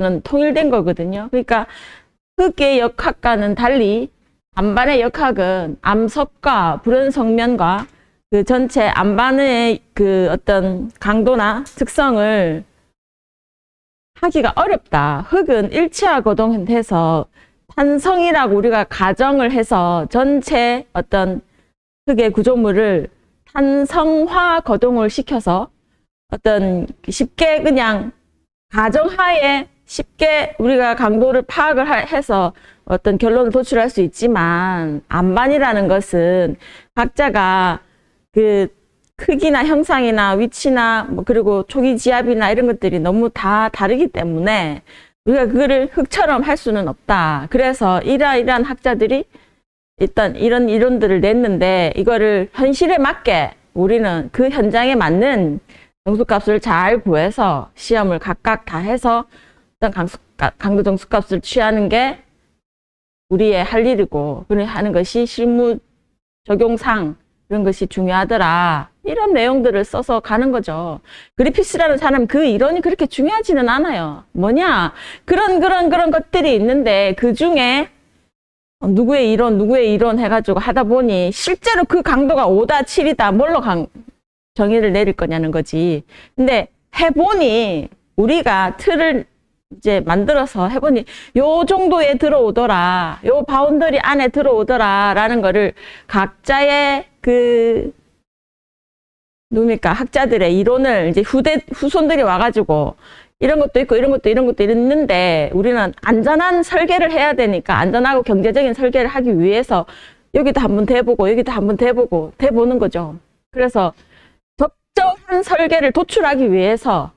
는 통일된 거거든요. 그러니까 흙의 역학과는 달리 안반의 역학은 암석과 불연성면과 그 전체 안반의 그 어떤 강도나 특성을 하기가 어렵다. 흙은 일체화 거동해서 탄성이라고 우리가 가정을 해서 전체 어떤 흙의 구조물을 탄성화 거동을 시켜서 어떤 쉽게 그냥 가정하에 쉽게 우리가 강도를 파악을 해서 어떤 결론을 도출할 수 있지만 안반이라는 것은 각자가 그 크기나 형상이나 위치나 뭐 그리고 초기 지압이나 이런 것들이 너무 다 다르기 때문에 우리가 그거를 흙처럼 할 수는 없다. 그래서 이러한 학자들이 일단 이런 이론들을 냈는데 이거를 현실에 맞게 우리는 그 현장에 맞는 정수값을 잘 구해서 시험을 각각 다 해서 어떤 강도 정수값을 취하는 게 우리의 할 일이고 그렇게 하는 것이 실무 적용상 그런 것이 중요하더라. 이런 내용들을 써서 가는 거죠. 그리피스라는 사람 그 이론이 그렇게 중요하지는 않아요. 뭐냐? 그런 것들이 있는데 그 중에 누구의 이론 해가지고 하다 보니 실제로 그 강도가 5다, 7이다 뭘로 정의를 내릴 거냐는 거지. 근데 해보니 우리가 틀을 이제 만들어서 해보니 요 정도에 들어오더라. 요 바운더리 안에 들어오더라. 라는 거를 각자의 누굽니까? 학자들의 이론을 이제 후손들이 와가지고 이런 것도 있고 이런 것도 있는데 우리는 안전한 설계를 해야 되니까 안전하고 경제적인 설계를 하기 위해서 여기도 한번 대보고 여기도 한번 대보는 거죠. 그래서 적절한 설계를 도출하기 위해서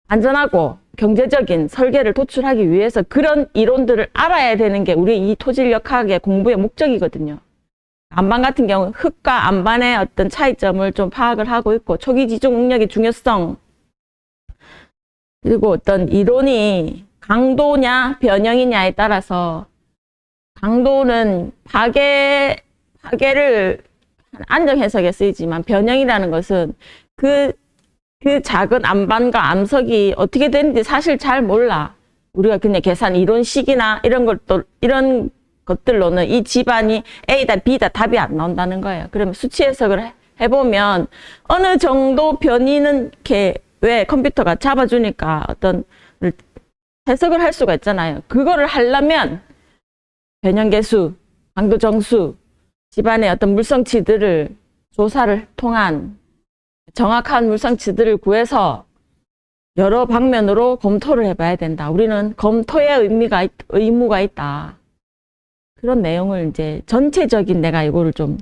안전하고 경제적인 설계를 도출하기 위해서 그런 이론들을 알아야 되는 게 우리 이 토질역학의 공부의 목적이거든요. 안반 같은 경우는 흙과 안반의 어떤 차이점을 좀 파악을 하고 있고 초기 지중 응력의 중요성 그리고 어떤 이론이 강도냐 변형이냐에 따라서 강도는 파괴를 안정 해석에 쓰이지만 변형이라는 것은 그 작은 안반과 암석이 어떻게 되는지 사실 잘 몰라. 우리가 그냥 계산 이론식이나 이런 것들로는 이 집안이 A다 B다 답이 안 나온다는 거예요. 그러면 수치 해석을 해보면 어느 정도 변이는 이렇게 왜 컴퓨터가 잡아주니까 어떤 해석을 할 수가 있잖아요. 그거를 하려면 변형계수, 강도정수, 집안의 어떤 물성치들을 조사를 통한 정확한 물성치들을 구해서 여러 방면으로 검토를 해봐야 된다. 우리는 검토의 의무가 있다. 그런 내용을 이제 전체적인 내가 이거를 좀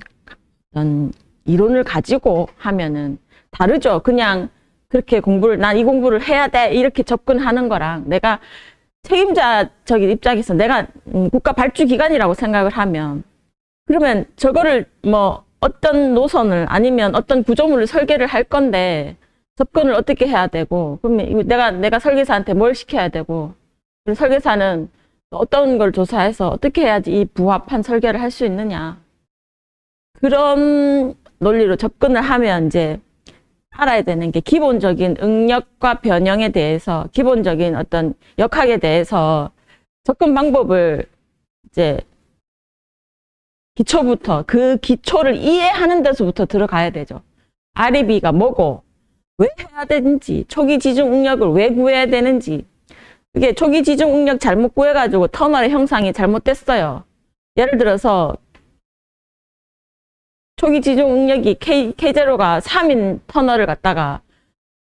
이론을 가지고 하면은 다르죠. 그냥 그렇게 난 이 공부를 해야 돼 이렇게 접근하는 거랑 내가 책임자적인 입장에서 내가 국가 발주기관이라고 생각을 하면 그러면 저거를 뭐 어떤 노선을 아니면 어떤 구조물을 설계를 할 건데 접근을 어떻게 해야 되고 그러면 내가 설계사한테 뭘 시켜야 되고 설계사는 어떤 걸 조사해서 어떻게 해야지 이 부합한 설계를 할 수 있느냐 그런 논리로 접근을 하면 이제 알아야 되는 게 기본적인 응력과 변형에 대해서 기본적인 어떤 역학에 대해서 접근 방법을 이제 기초부터 그 기초를 이해하는 데서부터 들어가야 되죠. REB가 뭐고 왜 해야 되는지 초기 지중 응력을 왜 구해야 되는지 이게 초기 지중 응력 잘못 구해가지고 터널의 형상이 잘못됐어요. 예를 들어서 초기 지중 응력이 K0가 3인 터널을 갖다가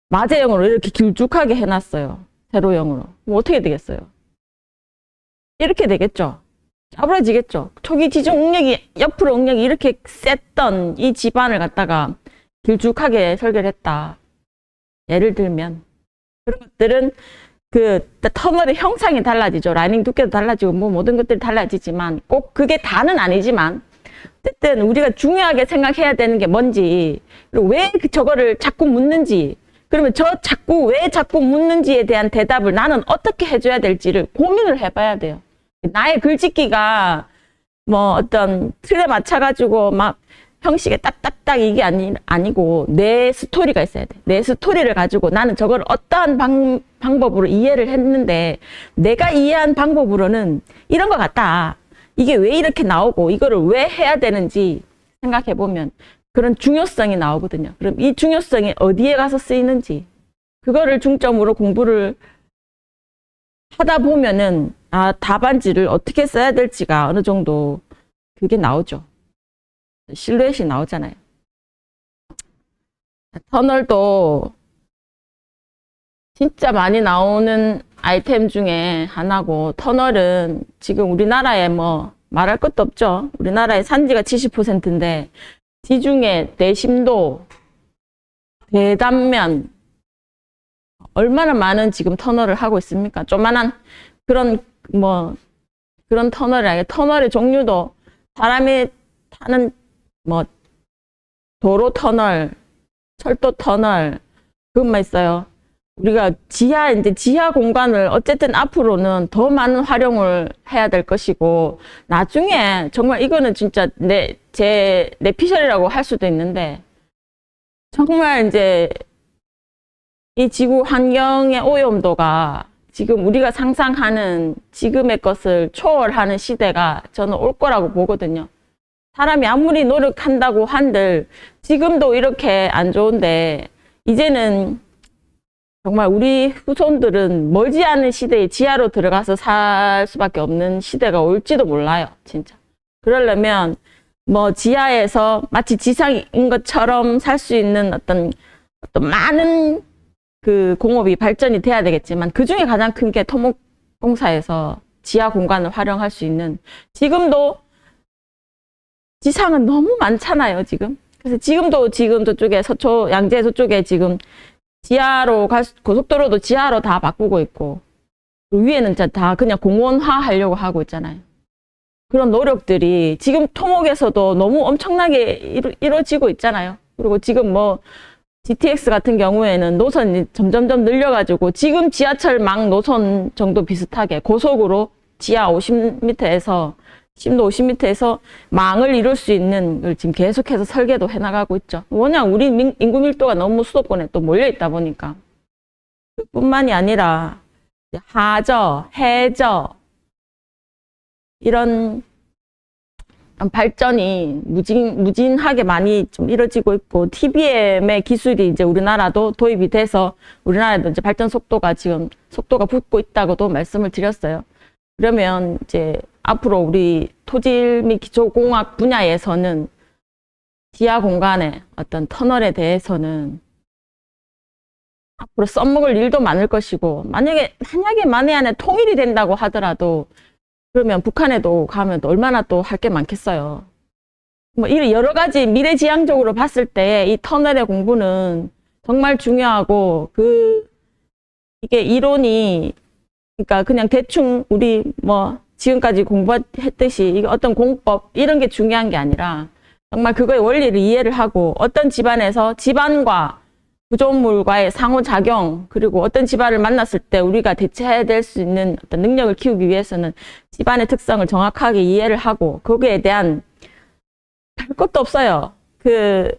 마제형으로 이렇게 길쭉하게 해놨어요. 세로형으로. 뭐 어떻게 되겠어요? 이렇게 되겠죠. 짜부러지겠죠. 초기 지중 응력이 옆으로 응력이 이렇게 셌던 이 집안을 갖다가 길쭉하게 설계를 했다. 예를 들면 그런 것들은 그 터널의 형상이 달라지죠. 라이닝 두께도 달라지고 뭐 모든 것들이 달라지지만 꼭 그게 다는 아니지만 어쨌든 우리가 중요하게 생각해야 되는 게 뭔지 그리고 왜 저거를 자꾸 묻는지 그러면 왜 자꾸 묻는지에 대한 대답을 나는 어떻게 해줘야 될지를 고민을 해봐야 돼요. 나의 글짓기가 뭐 어떤 틀에 맞춰가지고 막 형식에 딱딱딱 이게 아니고 내 스토리가 있어야 돼. 내 스토리를 가지고 나는 저걸 어떠한 방법으로 이해를 했는데 내가 이해한 방법으로는 이런 것 같다. 이게 왜 이렇게 나오고 이거를 왜 해야 되는지 생각해 보면 그런 중요성이 나오거든요. 그럼 이 중요성이 어디에 가서 쓰이는지 그거를 중점으로 공부를 하다 보면은 답안지를 어떻게 써야 될지가 어느 정도 그게 나오죠. 실루엣이 나오잖아요. 터널도 진짜 많이 나오는 아이템 중에 하나고, 터널은 지금 우리나라에 뭐 말할 것도 없죠. 우리나라의 산지가 70%인데 지중해, 대심도, 대단면 얼마나 많은 지금 터널을 하고 있습니까? 조만한 그런 터널이 아니라 터널의 종류도 사람이 타는 뭐 도로 터널, 철도 터널 그것만 있어요. 우리가 지하 공간을 어쨌든 앞으로는 더 많은 활용을 해야 될 것이고, 나중에 정말 이거는 진짜 내 피셜이라고 할 수도 있는데, 정말 이제 이 지구 환경의 오염도가 지금 우리가 상상하는 지금의 것을 초월하는 시대가 저는 올 거라고 보거든요. 사람이 아무리 노력한다고 한들 지금도 이렇게 안 좋은데, 이제는 정말 우리 후손들은 멀지 않은 시대에 지하로 들어가서 살 수밖에 없는 시대가 올지도 몰라요, 진짜. 그러려면 뭐 지하에서 마치 지상인 것처럼 살 수 있는 어떤 많은 그 공업이 발전이 돼야 되겠지만, 그 중에 가장 큰 게 토목공사에서 지하 공간을 활용할 수 있는, 지금도 지상은 너무 많잖아요, 지금. 그래서 지금 저쪽에 양재 저쪽에 지금 지하로 고속도로도 지하로 다 바꾸고 있고, 위에는 다 그냥 공원화 하려고 하고 있잖아요. 그런 노력들이 지금 토목에서도 너무 엄청나게 이루어지고 있잖아요. 그리고 지금 뭐 GTX 같은 경우에는 노선이 점점점 늘려가지고 지금 지하철망 노선 정도 비슷하게 고속으로 지하 50m에서 심도 50m에서 망을 이룰 수 있는 걸 지금 계속해서 설계도 해나가고 있죠. 워낙 우리 인구 밀도가 너무 수도권에 또 몰려있다 보니까. 뿐만이 아니라 하저, 해저 이런 발전이 무진하게 많이 좀 이루어지고 있고, TBM의 기술이 이제 우리나라도 도입이 돼서 우리나라도 이제 발전 속도가 붙고 있다고도 말씀을 드렸어요. 그러면 이제 앞으로 우리 토질 및 기초공학 분야에서는 지하 공간의 어떤 터널에 대해서는 앞으로 써먹을 일도 많을 것이고, 만약에 만에 안에 통일이 된다고 하더라도 그러면 북한에도 가면 또 얼마나 또 할 게 많겠어요. 뭐 여러 가지 미래지향적으로 봤을 때 이 터널의 공부는 정말 중요하고, 이게 이론이, 그러니까 그냥 대충 우리 뭐 지금까지 공부했듯이 이게 어떤 공법 이런 게 중요한 게 아니라, 정말 그거의 원리를 이해를 하고, 어떤 집안에서 집안과 구조물과의 상호작용, 그리고 어떤 집안을 만났을 때 우리가 대처해야 될 수 있는 어떤 능력을 키우기 위해서는 집안의 특성을 정확하게 이해를 하고, 거기에 대한 할 것도 없어요. 그러니까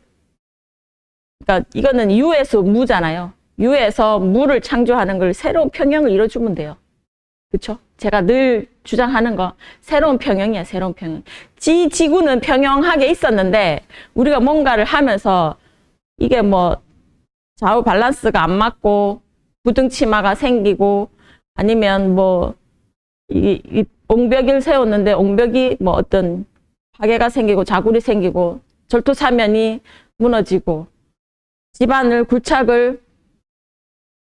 이거는 유에서 무잖아요. 유에서 무를 창조하는 걸 새로운 평형을 이뤄주면 돼요. 그쵸? 제가 늘 주장하는 거, 새로운 평형이야, 새로운 평형. 지구는 평형하게 있었는데 우리가 뭔가를 하면서 이게 뭐 좌우 밸런스가 안 맞고 부등치마가 생기고, 아니면 뭐 이 옹벽을 세웠는데 옹벽이 뭐 어떤 파괴가 생기고 자굴이 생기고 절토 사면이 무너지고 집안을 굴착을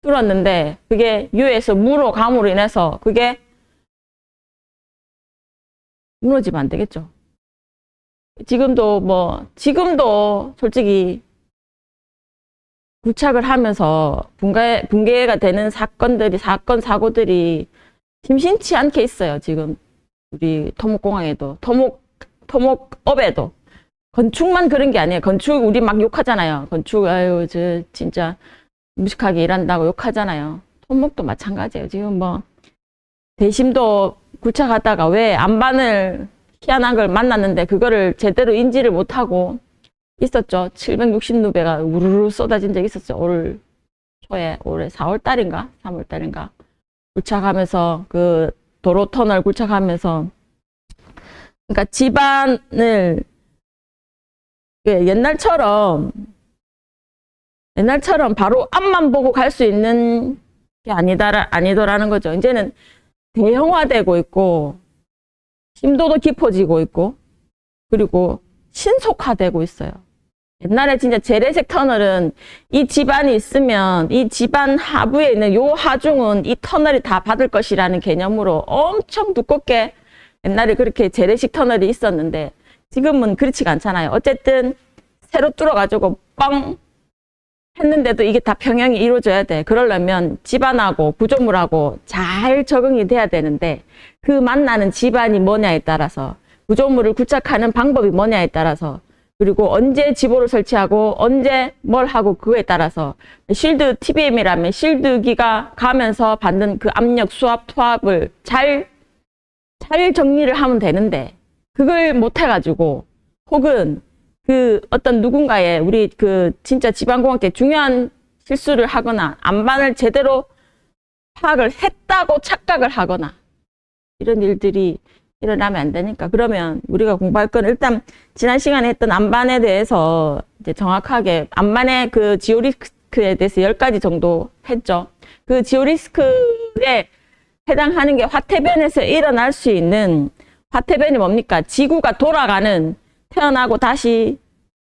뚫었는데, 그게 유에서 무로 감으로 인해서 그게 무너지면 안 되겠죠. 지금도 솔직히 굴착을 하면서 붕괴가 되는 사고들이 심심치 않게 있어요. 지금 우리 토목공학에도, 토목업에도. 건축만 그런 게 아니에요. 건축 우리 막 욕하잖아요. 건축 저 진짜 무식하게 일한다고 욕하잖아요. 토목도 마찬가지예요. 지금 뭐 대심도 굴착하다가 왜 안반을 희한한 걸 만났는데 그거를 제대로 인지를 못하고 있었죠. 760누배가 우르르 쏟아진 적이 있었죠. 올 초에, 올해 4월 달인가? 3월 달인가? 굴착하면서, 그 도로 터널 굴착하면서, 그러니까 지반을, 옛날처럼 바로 앞만 보고 갈 수 있는 게 아니더라는 거죠. 이제는 대형화되고 있고, 심도도 깊어지고 있고, 그리고 신속화되고 있어요. 옛날에 진짜 재래식 터널은 이 지반이 있으면 이 지반 하부에 있는 요 하중은 이 터널이 다 받을 것이라는 개념으로 엄청 두껍게 옛날에 그렇게 재래식 터널이 있었는데 지금은 그렇지가 않잖아요. 어쨌든 새로 뚫어가지고 뻥 했는데도 이게 다 평형이 이루어져야 돼. 그러려면 지반하고 구조물하고 잘 적응이 돼야 되는데 그 만나는 지반이 뭐냐에 따라서 구조물을 굴착하는 방법이 뭐냐에 따라서 그리고 언제 지보를 설치하고 언제 뭘 하고 그거에 따라서 실드 TBM이라면 실드기가 가면서 받는 그 압력 수압 투합을 잘 정리를 하면 되는데 그걸 못 해가지고 혹은 그 어떤 누군가의 우리 그 진짜 지방공학계 중요한 실수를 하거나 안반을 제대로 파악을 했다고 착각을 하거나 이런 일들이 일어나면 안 되니까 그러면 우리가 공부할 건 일단 지난 시간에 했던 안반에 대해서 이제 정확하게 안반의 그 지오리스크에 대해서 10가지 정도 했죠. 그 지오리스크에 해당하는 게 화태변에서 일어날 수 있는 화태변이 뭡니까? 지구가 돌아가는 태어나고 다시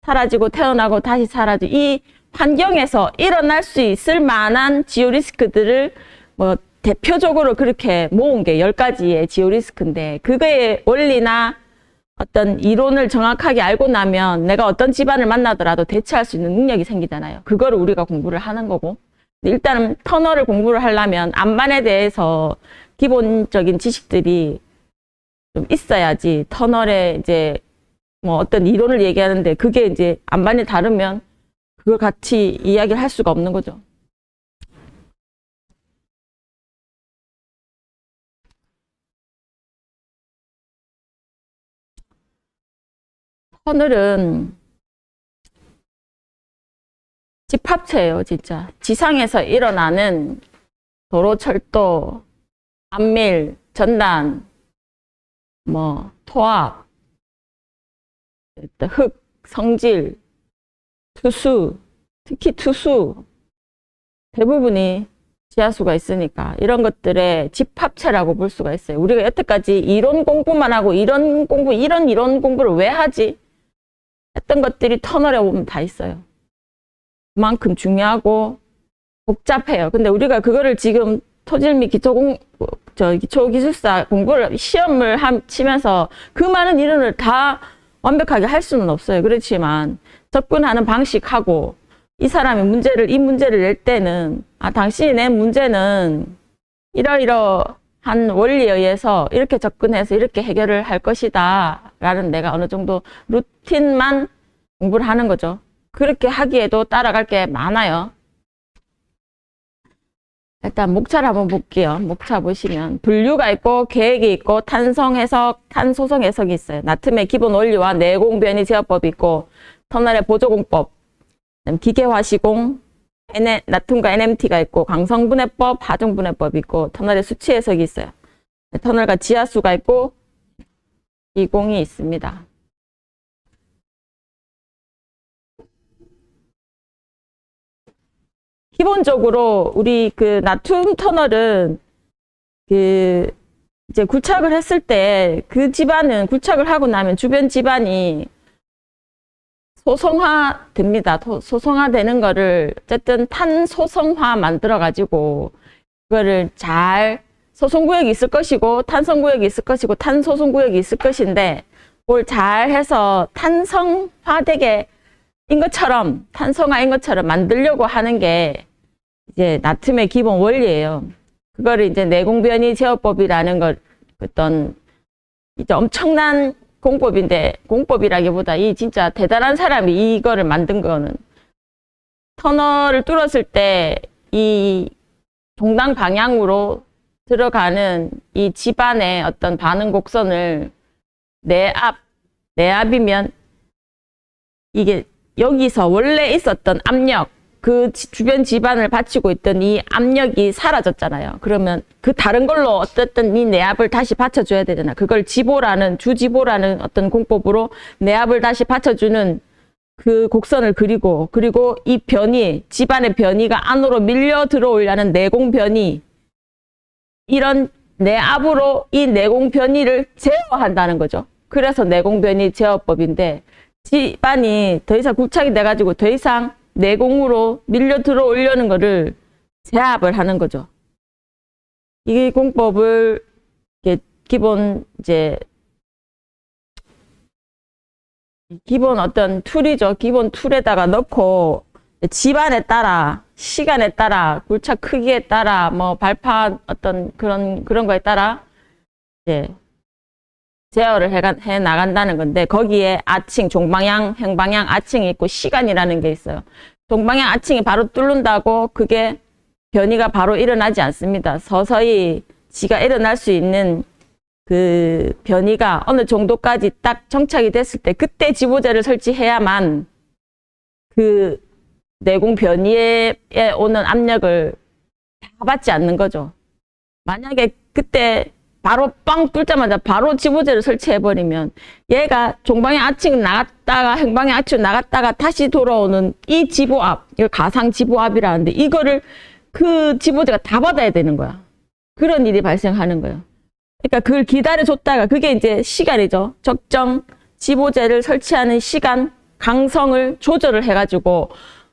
사라지고 태어나고 다시 사라지고 이 환경에서 일어날 수 있을 만한 지오리스크들을 뭐 대표적으로 그렇게 모은 게 10가지의 지오리스크인데 그거의 원리나 어떤 이론을 정확하게 알고 나면 내가 어떤 집안을 만나더라도 대처할 수 있는 능력이 생기잖아요. 그거를 우리가 공부를 하는 거고 일단은 터널을 공부를 하려면 안반에 대해서 기본적인 지식들이 좀 있어야지 터널에 이제 뭐 어떤 이론을 얘기하는데 그게 이제 안반이 다르면 그걸 같이 이야기를 할 수가 없는 거죠. 터널은 집합체예요, 진짜. 지상에서 일어나는 도로, 철도, 안밀, 전단, 뭐 토합, 흙, 성질, 투수, 특히 투수 대부분이 지하수가 있으니까 이런 것들의 집합체라고 볼 수가 있어요. 우리가 여태까지 이론 공부만 하고 이런 이론 공부를 왜 하지? 했던 것들이 터널에 오면 다 있어요. 그만큼 중요하고 복잡해요. 근데 우리가 그거를 지금 토질 및 기초기술사 공부를 시험을 치면서 그 많은 이론을 다 완벽하게 할 수는 없어요. 그렇지만 접근하는 방식하고 이 사람이 이 문제를 낼 때는 당신이 낸 문제는 이러이러한 원리에 의해서 이렇게 접근해서 이렇게 해결을 할 것이다 라는 내가 어느 정도 루틴만 공부를 하는 거죠. 그렇게 하기에도 따라갈 게 많아요. 일단 목차를 한번 볼게요. 목차 보시면 분류가 있고 계획이 있고 탄성 해석, 탄소성 해석이 있어요. 나트륨의 기본 원리와 내공 변이 제어법이 있고 터널의 보조공법, 기계화 시공, 나트륨과 NMT가 있고 강성분해법, 하중분해법이 있고 터널의 수치 해석이 있어요. 터널과 지하수가 있고 기공이 있습니다. 기본적으로 우리 그 나트륨 터널은 그 이제 굴착을 했을 때 그 집안은 굴착을 하고 나면 주변 집안이 소성화 됩니다. 소성화 되는 거를 어쨌든 탄소성화 만들어 가지고 그거를 잘 소성구역이 있을 것이고 탄성구역이 있을 것이고 탄소성구역이 있을 것인데 그걸 잘 해서 탄성화되게 탄성화인 것처럼 만들려고 하는 게 이제 나트륨의 기본 원리예요. 그거를 이제 내공변이 제어법이라는 걸 어떤 이제 엄청난 공법인데 공법이라기보다 이 진짜 대단한 사람이 이거를 만든 거는 터널을 뚫었을 때 이 동당 방향으로 들어가는 이 집안의 어떤 반응 곡선을 내압이면 이게 여기서 원래 있었던 압력, 그 주변 집안을 받치고 있던 이 압력이 사라졌잖아요. 그러면 그 다른 걸로 어쨌든 이 내압을 다시 받쳐줘야 되잖아. 그걸 지보라는, 주지보라는 어떤 공법으로 내압을 다시 받쳐주는 그 곡선을 그리고, 그리고 이 변이, 집안의 변이가 안으로 밀려 들어오려는 내공 변이, 이런 내압으로 이 내공 변이를 제어한다는 거죠. 그래서 내공 변이 제어법인데, 집안이 더 이상 굴착이 돼가지고 더 이상 내공으로 밀려 들어오려는 거를 제압을 하는 거죠. 이 공법을 기본 어떤 툴이죠. 기본 툴에다가 넣고 집안에 따라, 시간에 따라, 굴착 크기에 따라, 뭐 발판 어떤 그런 거에 따라 이제 제어를 해 나간다는 건데, 거기에 아칭, 종방향, 행방향, 아칭이 있고 시간이라는 게 있어요. 종방향 아칭이 바로 뚫는다고 그게 변이가 바로 일어나지 않습니다. 서서히 지가 일어날 수 있는 그 변이가 어느 정도까지 딱 정착이 됐을 때 그때 지보제를 설치해야만 그 내공 변이에 오는 압력을 다 받지 않는 거죠. 만약에 그때 바로 빵 뚫자마자 바로 지보제를 설치해버리면 얘가 종방향 아칭 나갔다가 행방향 아칭 나갔다가 다시 돌아오는 이 지보압, 이걸 가상 지보압이라는데 이거를 그 지보제가 다 받아야 되는 거야. 그런 일이 발생하는 거예요. 그러니까 그걸 기다려줬다가 그게 이제 시간이죠. 적정 지보제를 설치하는 시간, 강성을 조절을 해가지고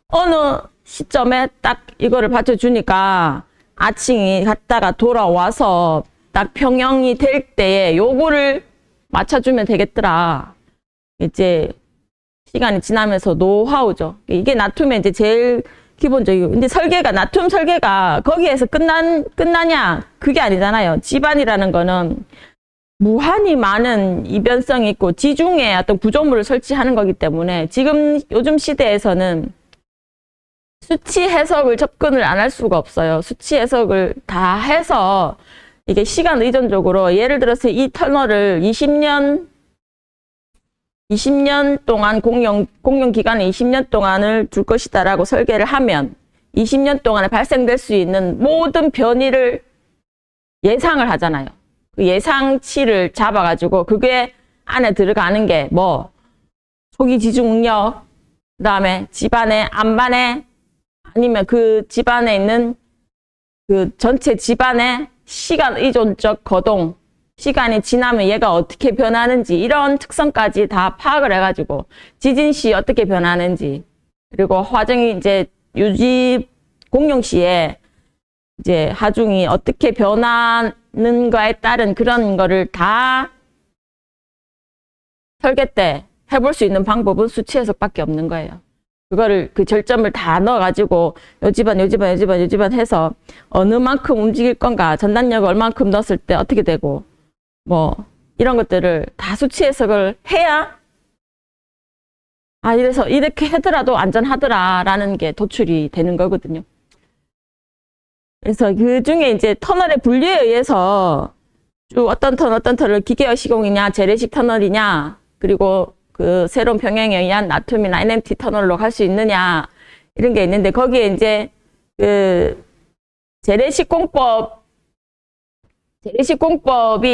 어느 시점에 딱 이거를 받쳐주니까 아칭이 갔다가 돌아와서 딱 평형이 될 때에 요거를 맞춰주면 되겠더라. 이제 시간이 지나면서 노하우죠. 이게 나툼의 이제 제일 기본적이고, 근데 설계가, 나툼 설계가 거기에서 끝나냐? 그게 아니잖아요. 집안이라는 거는 무한히 많은 이변성이 있고 지중해 어떤 구조물을 설치하는 거기 때문에 지금 요즘 시대에서는 수치 해석을 접근을 안 할 수가 없어요. 수치 해석을 다 해서 이게 시간 의존적으로, 예를 들어서 이 터널을 20년 동안 공용 기간에 20년 동안을 줄 것이다라고 설계를 하면 20년 동안에 발생될 수 있는 모든 변이를 예상을 하잖아요. 그 예상치를 잡아가지고 그게 안에 들어가는 게 뭐 초기 지중 응력, 그다음에 집안의 안반에, 아니면 그 집안에 있는 그 전체 집안의 시간 의존적 거동, 시간이 지나면 얘가 어떻게 변하는지, 이런 특성까지 다 파악을 해가지고 지진 시 어떻게 변하는지, 그리고 화정이 이제 유지 공용 시에 이제 하중이 어떻게 변하는가에 따른 그런 거를 다 설계 때 해볼 수 있는 방법은 수치 해석밖에 없는 거예요. 그거를, 그 절점을 다 넣어가지고 요 집안 해서 어느 만큼 움직일 건가, 전단력을 얼만큼 넣었을 때 어떻게 되고, 뭐 이런 것들을 다 수치 해석을 해야, 아, 이래서 이렇게 하더라도 안전하더라라는 게 도출이 되는 거거든요. 그래서 그 중에 이제 터널의 분류에 의해서 쭉 어떤 터널을 기계화 시공이냐, 재래식 터널이냐, 그리고 그 새로운 평형에 의한 나툼이나 NMT 터널로 갈 수 있느냐, 이런 게 있는데, 거기에 이제 그 재래식 공법이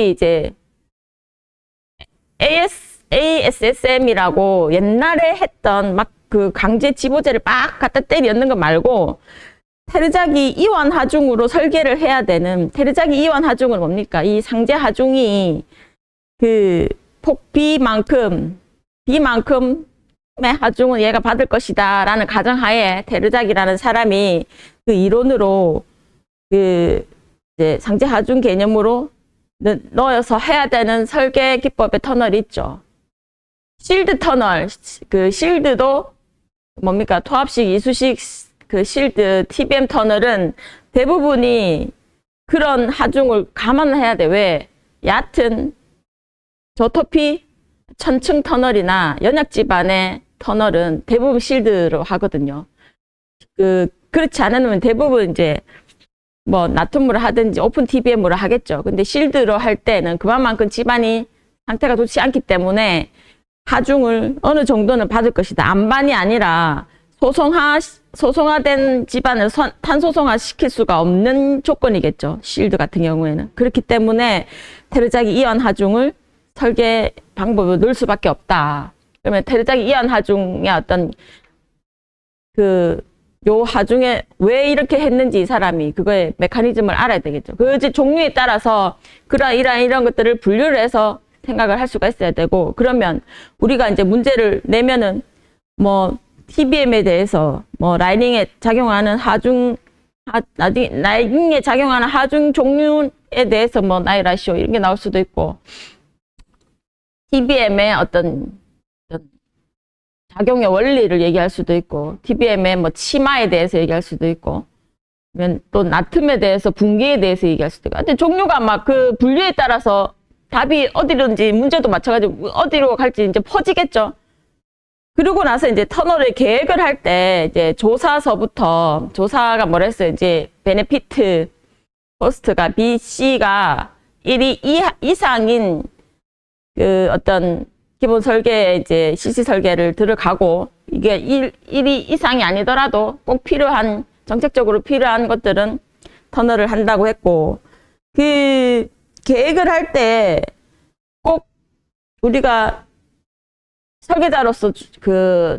이제 ASSM이라고 옛날에 했던 막 그 강제 지보제를 막 갖다 때리 얹는 거 말고, 테르자기 이완 하중으로 설계를 해야 되는, 테르자기 이완 하중은 뭡니까? 이 상제 하중이 그 폭 B만큼의 하중은 얘가 받을 것이다 라는 가정하에 테르자기라는 사람이 그 이론으로 그 이제 상제 하중 개념으로 넣어서 해야 되는 설계 기법의 터널이 있죠. 실드 터널, 그 실드도 뭡니까? 토합식, 이수식 그 실드 TBM 터널은 대부분이 그런 하중을 감안해야 돼. 왜? 얕은 저토피 천층 터널이나 연약 지반의 터널은 대부분 실드로 하거든요. 그렇지 않으면 대부분 이제 뭐 나툼으로 하든지 오픈 TBM으로 하겠죠. 근데 실드로 할 때는 그만큼 집안이 상태가 좋지 않기 때문에 하중을 어느 정도는 받을 것이다. 안반이 아니라 소송화된 집안을 탄소송화 시킬 수가 없는 조건이겠죠. 실드 같은 경우에는. 그렇기 때문에 테르자기 이완 하중을 설계 방법을 넣을 수밖에 없다. 그러면 테르자기 이완 하중의 어떤 요 하중에 왜 이렇게 했는지 이 사람이 그거의 메커니즘을 알아야 되겠죠. 그 종류에 따라서 이런 것들을 분류를 해서 생각을 할 수가 있어야 되고, 그러면 우리가 이제 문제를 내면은 뭐 TBM에 대해서 뭐 라이닝에 작용하는 라이닝에 작용하는 하중 종류에 대해서 뭐 나이 라시오 이런 게 나올 수도 있고, TBM의 어떤 작용의 원리를 얘기할 수도 있고, TBM의 뭐 치마에 대해서 얘기할 수도 있고, 또 나트륨에 대해서 분기에 대해서 얘기할 수도 있고. 근데 종류가 막 그 분류에 따라서 답이 어디로인지 문제도 마찬가지고 어디로 갈지 이제 퍼지겠죠. 그러고 나서 이제 터널을 계획을 할 때 이제 조사서부터 조사가 뭐랬어요? 이제 베네피트 코스트가 B, C가 1이 이상인 그 어떤 기본 설계 이제 CC 설계를 들어가고, 이게 1이 이상이 아니더라도 꼭 필요한 정책적으로 필요한 것들은 터널을 한다고 했고, 그 계획을 할 때 꼭 우리가 설계자로서 그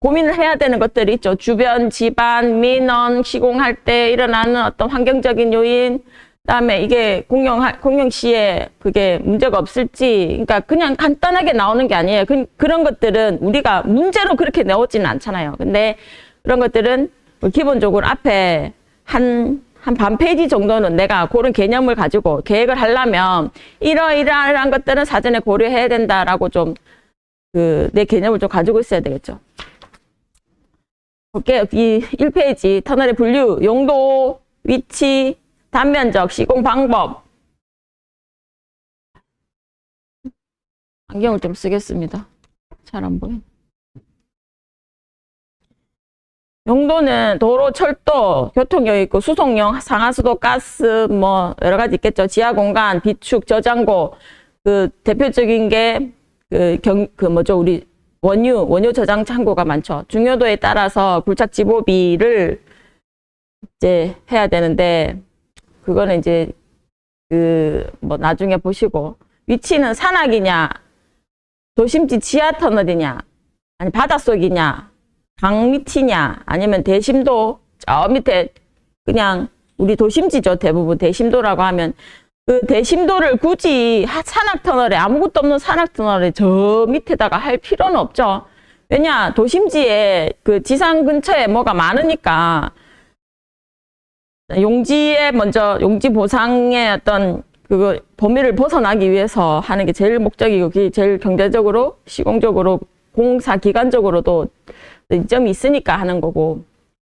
고민을 해야 되는 것들이 있죠. 주변 집안, 민원, 시공할 때 일어나는 어떤 환경적인 요인, 그다음에 이게 공영 시에 그게 문제가 없을지, 그러니까 그냥 간단하게 나오는 게 아니에요. 그런 것들은 우리가 문제로 그렇게 나오지는 않잖아요. 근데 그런 것들은 기본적으로 앞에 한 반 페이지 정도는 내가 그런 개념을 가지고 계획을 하려면 이러이러한 것들은 사전에 고려해야 된다라고 좀 내 개념을 좀 가지고 있어야 되겠죠. 볼게요. 이 1페이지 터널의 분류, 용도, 위치, 단면적, 시공 방법. 안경을 좀 쓰겠습니다. 잘 안 보이네. 용도는 도로, 철도, 교통용 있고 수송용, 상하수도, 가스 뭐 여러 가지 있겠죠. 지하 공간, 비축, 저장고. 그 대표적인 게 우리 원유 저장 창고가 많죠. 중요도에 따라서 굴착 지보비를 이제 해야 되는데, 그거는 이제 나중에 보시고, 위치는 산악이냐, 도심지 지하 터널이냐, 아니 바닷속이냐, 강 밑이냐, 아니면 대심도 저 밑에 그냥 우리 도심지죠. 대부분 대심도라고 하면 그 대심도를 굳이 산악터널에 아무것도 없는 산악터널에 저 밑에다가 할 필요는 없죠. 왜냐, 도심지에 그 지상 근처에 뭐가 많으니까 용지 보상의 어떤 그거 범위를 벗어나기 위해서 하는 게 제일 목적이고, 그게 제일 경제적으로, 시공적으로, 공사 기간적으로도 이점이 있으니까 하는 거고,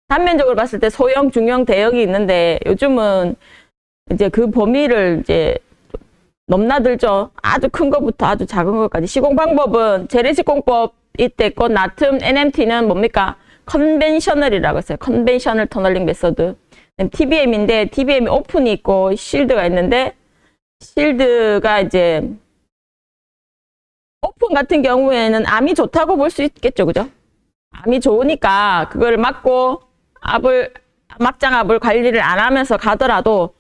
단면적으로 봤을 때 소형, 중형, 대형이 있는데 요즘은 이제 그 범위를 이제 넘나들죠. 아주 큰 것부터 아주 작은 것까지. 시공 방법은 재래시공법 이때 거 나트륨 NMT는 뭡니까? 컨벤셔널이라고 했어요. 컨벤셔널 터널링 메서드. TBM인데 TBM이 오픈이 있고 실드가 있는데, 실드가 이제 오픈 같은 경우에는 암이 좋다고 볼 수 있겠죠. 그죠? 암이 좋으니까 그거를 막고 막장압을 관리를 안 하면서 가더라도,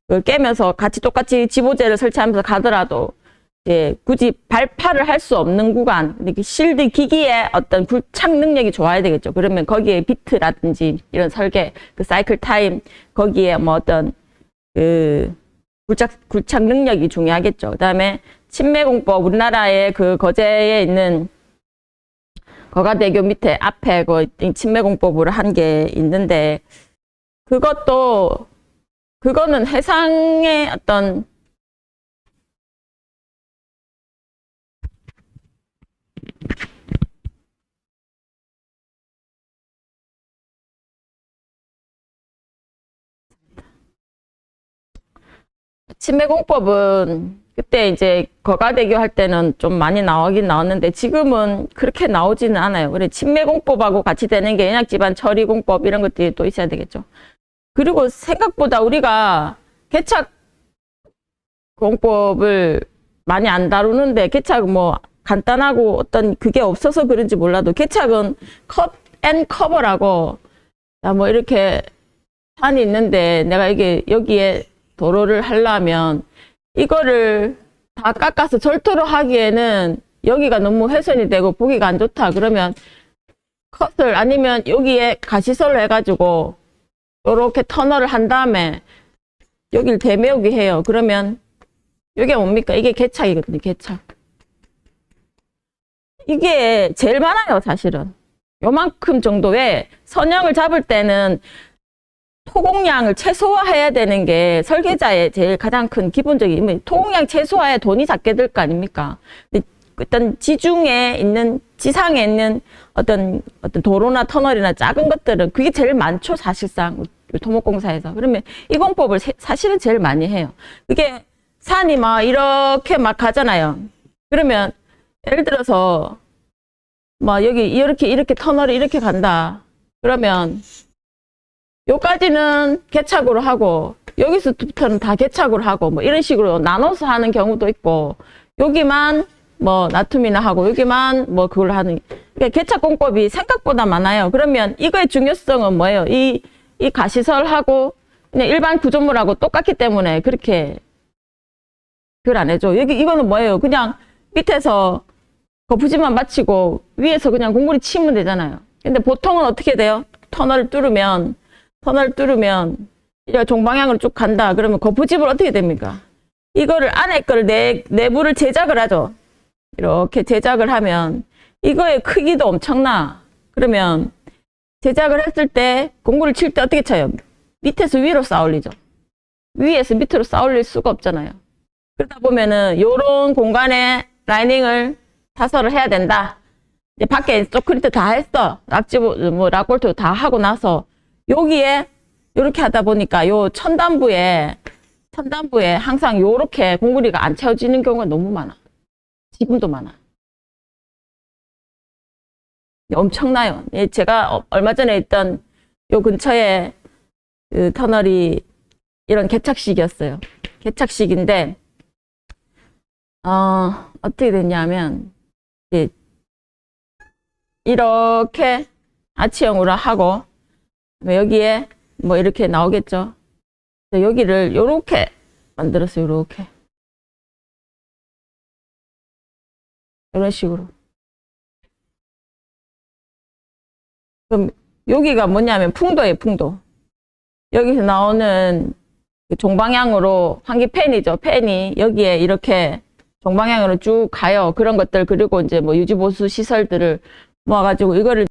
그걸 깨면서 똑같이 지보제를 설치하면서 가더라도 굳이 발파를 할 수 없는 구간, 이렇게 실드 기기의 어떤 굴착 능력이 좋아야 되겠죠. 그러면 거기에 비트라든지 이런 설계, 그 사이클 타임, 거기에 뭐 어떤 굴착 능력이 중요하겠죠. 그 다음에 침매공법, 우리나라의 그 거제에 있는 거가대교 밑에 앞에 그 침매공법으로 한 게 있는데, 그거는 해상의 어떤 침매공법은 그때 이제 거가대교 할 때는 좀 많이 나오긴 나왔는데 지금은 그렇게 나오지는 않아요. 그래, 침매공법하고 같이 되는 게 연약지반 처리공법 이런 것들이 또 있어야 되겠죠. 그리고 생각보다 우리가 개착공법을 많이 안 다루는데, 개착 뭐 간단하고 어떤 그게 없어서 그런지 몰라도 개착은 컷 앤 커버라고, 자, 뭐 이렇게 산이 있는데 내가 이게 여기에 도로를 하려면 이거를 다 깎아서 절도로 하기에는 여기가 너무 훼손이 되고 보기가 안 좋다. 그러면 컷을 아니면 여기에 가시설로 해가지고 요렇게 터널을 한 다음에 여기를 대메우기 해요. 그러면 이게 뭡니까? 이게 개착이거든요. 개착. 이게 제일 많아요. 사실은. 요만큼 정도의 선형을 잡을 때는 토공량을 최소화해야 되는 게 설계자의 제일 가장 큰 기본적인, 토공량 최소화에 돈이 작게 들 거 아닙니까? 어떤 지중에 있는, 지상에 있는 어떤 도로나 터널이나 작은 것들은 그게 제일 많죠, 사실상. 토목공사에서. 그러면 이 공법을 사실은 제일 많이 해요. 그게 산이 막 이렇게 막 가잖아요. 그러면 예를 들어서 막 여기 이렇게 터널이 이렇게 간다. 그러면 요까지는 개착으로 하고 여기서부터는 다 개착으로 하고 뭐 이런 식으로 나눠서 하는 경우도 있고, 여기만 뭐 나툼이나 하고 여기만 뭐 그걸 하는, 그러니까 개착 공법이 생각보다 많아요. 그러면 이거의 중요성은 뭐예요? 이 가시설하고 그냥 일반 구조물하고 똑같기 때문에 그렇게 그걸 안 해줘. 이거는 뭐예요? 그냥 밑에서 거푸집만 마치고 위에서 그냥 공구리 치면 되잖아요. 근데 보통은 어떻게 돼요? 터널을 뚫으면 이거 종방향으로 쭉 간다. 그러면 거푸집을 어떻게 됩니까? 이거를 안에 거를 내부를 제작을 하죠. 이렇게 제작을 하면 이거의 크기도 엄청나. 그러면 제작을 했을 때 공구를 칠 때 어떻게 쳐요? 밑에서 위로 쌓아올리죠. 위에서 밑으로 쌓아올릴 수가 없잖아요. 그러다 보면은 요런 공간에 라이닝을 타설을 해야 된다. 이제 밖에 소크리트 다 했어. 락볼트 다 하고 나서 여기에 요렇게 하다 보니까 요 천단부에 항상 요렇게 공구리가 안 채워지는 경우가 너무 많아. 지금도 많아. 엄청나요. 제가 얼마 전에 있던 요 근처에 그 터널이 이런 개착식이었어요. 개착식인데 어떻게 됐냐면 이제 이렇게 아치형으로 하고 여기에 뭐 이렇게 나오겠죠. 여기를 요렇게 만들었어요. 요렇게 이런 식으로. 그럼 여기가 뭐냐면 풍도예요. 풍도. 여기서 나오는 그 종방향으로 환기팬이죠. 팬이 여기에 이렇게 종방향으로 쭉 가요. 그런 것들, 그리고 이제 뭐 유지보수 시설들을 모아가지고 이거를